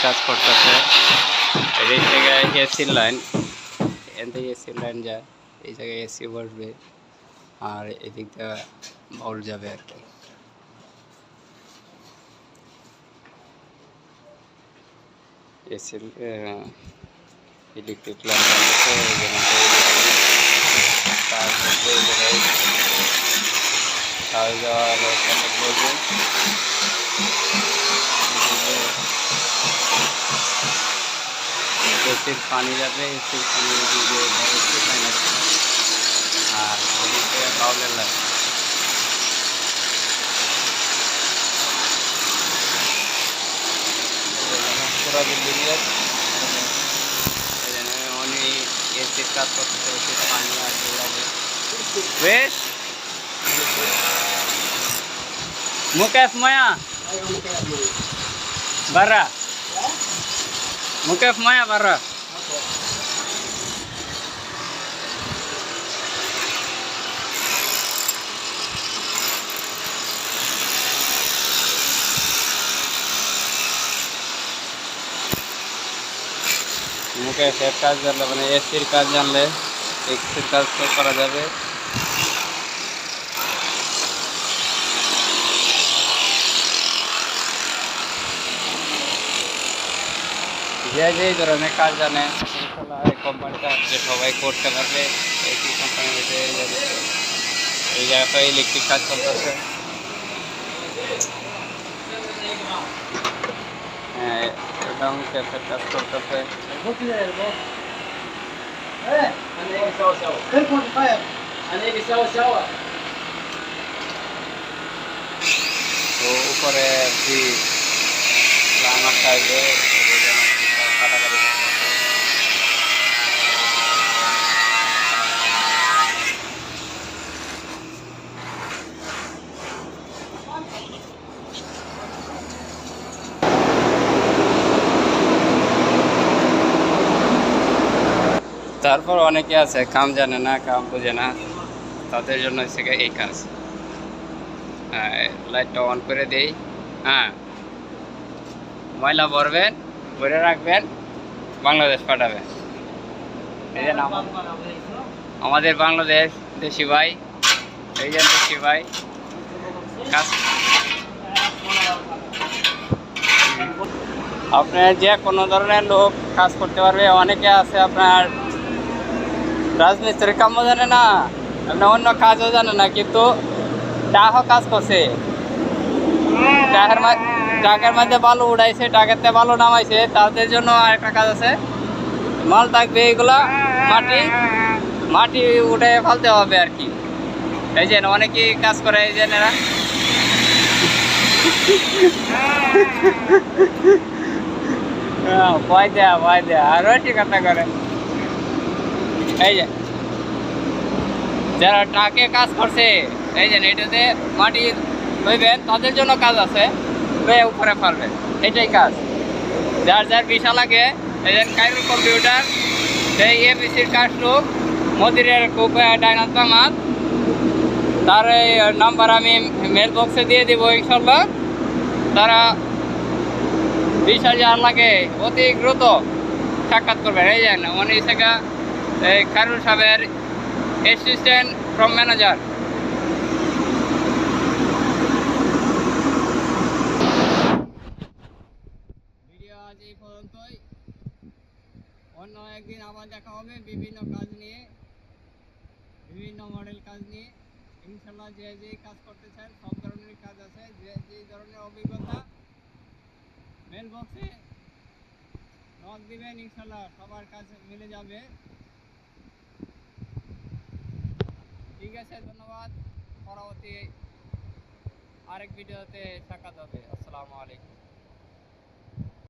কাজ করতেছে। এই জায়গায় এসির লাইন, এখান থেকে এসির লাইন যায়, এই জায়গায় এসি বসবে আর এদিক দিয়ে বাউল যাবে আর কি। এসির ইলেকট্রিক লাইন টানতেছে, এই তার বলবে এই জায়গায় চার্জ দেওয়া বলবে। এসির পানি যাবে, এসির পানি দিয়ে আর ওদিকে বাউলের লাইন। পুরো বিল্ডিংয়ের উনি এসির কাজ করতেছে, এসির পানি আসবে যাবে। বেশ মুকেশ মায়া বারা, মুকেশ মায়া বারা। মুকেশের কাজ জানলে মানে এসির কাজ জানলে এসির কাজ তো করা যাবে। যে যেই ধরনের কাজ জানে এই কোম্পানিটা যে সবাই করতে পারবে। এসি কোম্পানি এই জায়গাটা ইলেকট্রিক কাজ চলতেছে। হ্যাঁ, এটা মুকেশের কাজ করতেছে। তো উপরে কি আমার সাইডে কাটাকাটি করতেছে। তারপর অনেকে আছে কাম জানে না, কাম বোঝে না, তাদের জন্য হচ্ছে এই কাজ। লাইটটা অন করে দেই। হ্যাঁ, ময়লা ভরবেন, ভরে রাখবেন, বাংলাদেশ পাঠাবেন। এই যে আমাদের বাংলাদেশ দেশি ভাই, এই যে দেশি ভাই কাজ। আপনার যে কোনো ধরনের লোক কাজ করতে পারবে। অনেকে আছে আপনার রাজমিস্ত্রির কামও জানে না, আপনার অন্য কাজও জানে না, কিন্তু টাকাও কাজ করছে। টাকার মধ্যে বালু উড়াইছে, টাকাতে বালু নামাইছে। তাদের জন্য আরেকটা কাজ আছে, মাল থাকবে এইগুলা মাটি উঠে ফেলতে হবে আর কি। এই যে অনেকেই কাজ করে, এই যে এরা ভয় দেয়া আরো ঠিক কথা করে। এই যে যারা ট্রাকে কাজ করছে, এই যে এটাতে মাটি লইবেন, তাদের জন্য কাজ আছে, উপরে ফেলবেন, এটাই কাজ। যার যার ভিসা লাগে, এই যে কাইরুল কম্পিউটার, সেই এমবিসির কাজ লোক মন্দিরের খুব ডাইনাত মাত, তার এই নাম্বার আমি মেল বক্সে দিয়ে দিব ইনশাল্লাহ। তারা 20,000 লাগে, অতি দ্রুত সাক্ষাৎ করবেন। এই যে উনি থেকে এই কাইরুল সাহেবের অ্যাসিস্ট্যান্ট ফ্রম ম্যানেজার। ভিডিও আজ এই পর্যন্তই, অন্য একদিন আবার দেখা হবে বিভিন্ন কাজ নিয়ে, বিভিন্ন মডেল কাজ নিয়ে। ইনশাল্লাহ যে যে কাজ করতে চান সব ধরনের কাজ আছে, যে যে ধরনের অভিজ্ঞতা মেল বক্সে নক দিবেন, ইনশাল্লাহ সবার কাজ মিলে যাবে। ঠিক আছে, ধন্যবাদ। পরবর্তী আরেক ভিডিওতে সাক্ষাৎ হবে। আসসালামু আলাইকুম।